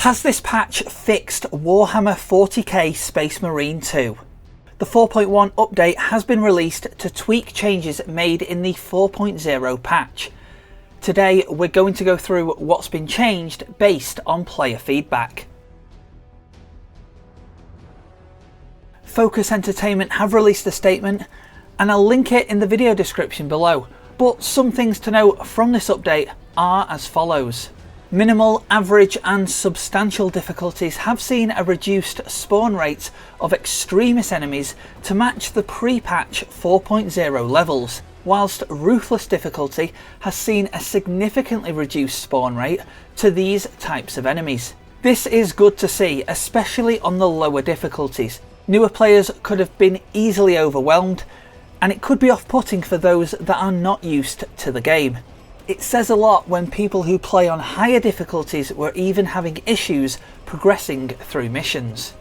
Has this patch fixed Warhammer 40K Space Marine 2? The 4.1 update has been released to tweak changes made in the 4.0 patch. Today we're going to go through what's been changed based on player feedback. Focus Entertainment have released a statement and I'll link it in the video description below, but some things to note from this update are as follows. Minimal, average and substantial difficulties have seen a reduced spawn rate of extremist enemies to match the pre-patch 4.0 levels, whilst Ruthless difficulty has seen a significantly reduced spawn rate to these types of enemies. This is good to see, especially on the lower difficulties. Newer players could have been easily overwhelmed, and it could be off-putting for those that are not used to the game. It says a lot when people who play on higher difficulties were even having issues progressing through missions.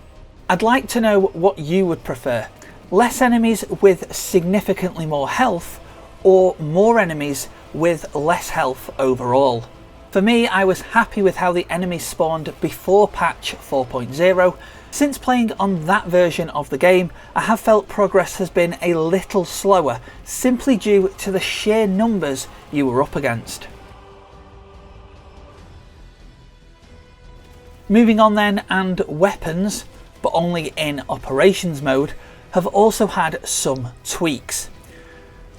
I'd like to know what you would prefer. Less enemies with significantly more health, or more enemies with less health overall. For me, I was happy with how the enemies spawned before patch 4.0. Since playing on that version of the game, I have felt progress has been a little slower, simply due to the sheer numbers you were up against. Moving on then, and weapons, but only in operations mode, have also had some tweaks,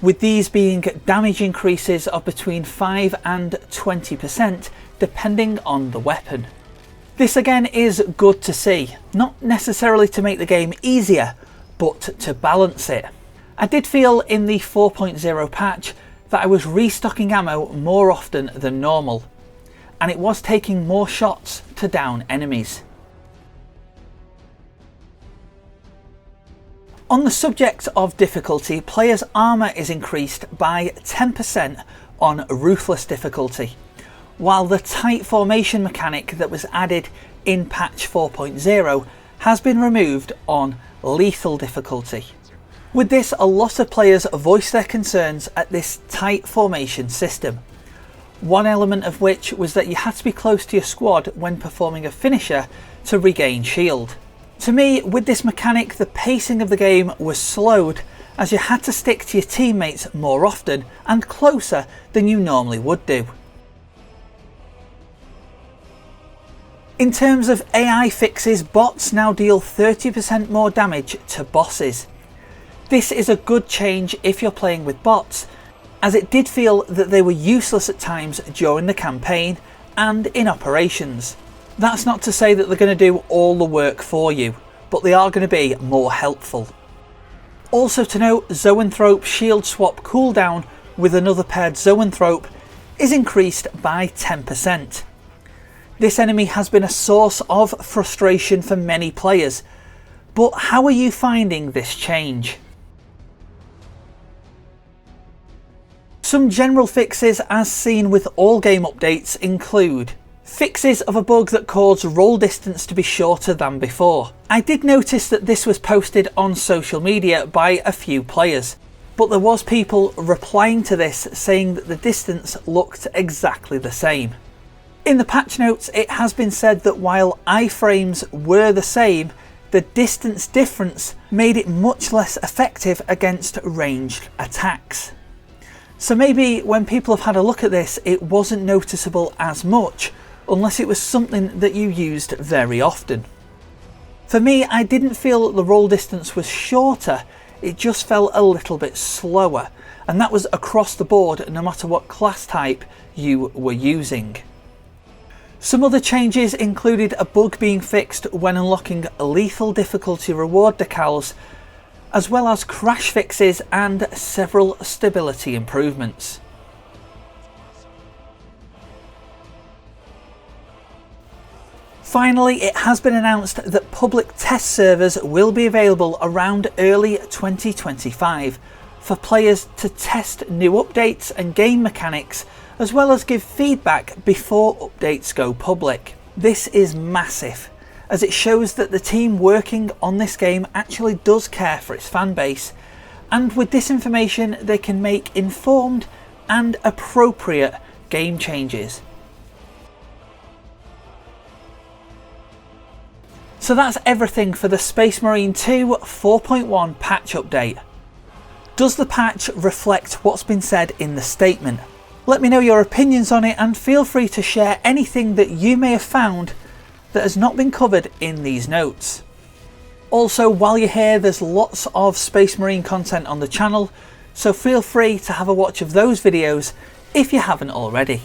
with these being damage increases of between 5 and 20% depending on the weapon. This again is good to see, not necessarily to make the game easier, but to balance it. I did feel in the 4.0 patch that I was restocking ammo more often than normal, and it was taking more shots to down enemies. On the subject of difficulty, players' armour is increased by 10% on Ruthless difficulty, while the tight formation mechanic that was added in patch 4.0 has been removed on lethal difficulty. With this, a lot of players voiced their concerns at this tight formation system, one element of which was that you had to be close to your squad when performing a finisher to regain shield. To me, with this mechanic, the pacing of the game was slowed as you had to stick to your teammates more often and closer than you normally would do. In terms of AI fixes, bots now deal 30% more damage to bosses. This is a good change if you're playing with bots, as it did feel that they were useless at times during the campaign and in operations. That's not to say that they're going to do all the work for you, but they are going to be more helpful. Also to note, Zoanthrope shield swap cooldown with another paired Zoanthrope is increased by 10%. This enemy has been a source of frustration for many players, but how are you finding this change? Some general fixes as seen with all game updates include fixes of a bug that caused roll distance to be shorter than before. I did notice that this was posted on social media by a few players, but there was people replying to this saying that the distance looked exactly the same. In the patch notes, it has been said that while iframes were the same, the distance difference made it much less effective against ranged attacks. So maybe when people have had a look at this, it wasn't noticeable as much, unless it was something that you used very often. For me, I didn't feel that the roll distance was shorter, it just felt a little bit slower, and that was across the board no matter what class type you were using. Some other changes included a bug being fixed when unlocking lethal difficulty reward decals, as well as crash fixes and several stability improvements. Finally, it has been announced that public test servers will be available around early 2025 for players to test new updates and game mechanics, as well as give feedback before updates go public. This is massive, as it shows that the team working on this game actually does care for its fan base, and with this information they can make informed and appropriate game changes. So that's everything for the Space Marine 2 4.1 patch update. Does the patch reflect what's been said in the statement? Let me know your opinions on it and feel free to share anything that you may have found that has not been covered in these notes. Also, while you're here, there's lots of Space Marine content on the channel, so feel free to have a watch of those videos if you haven't already.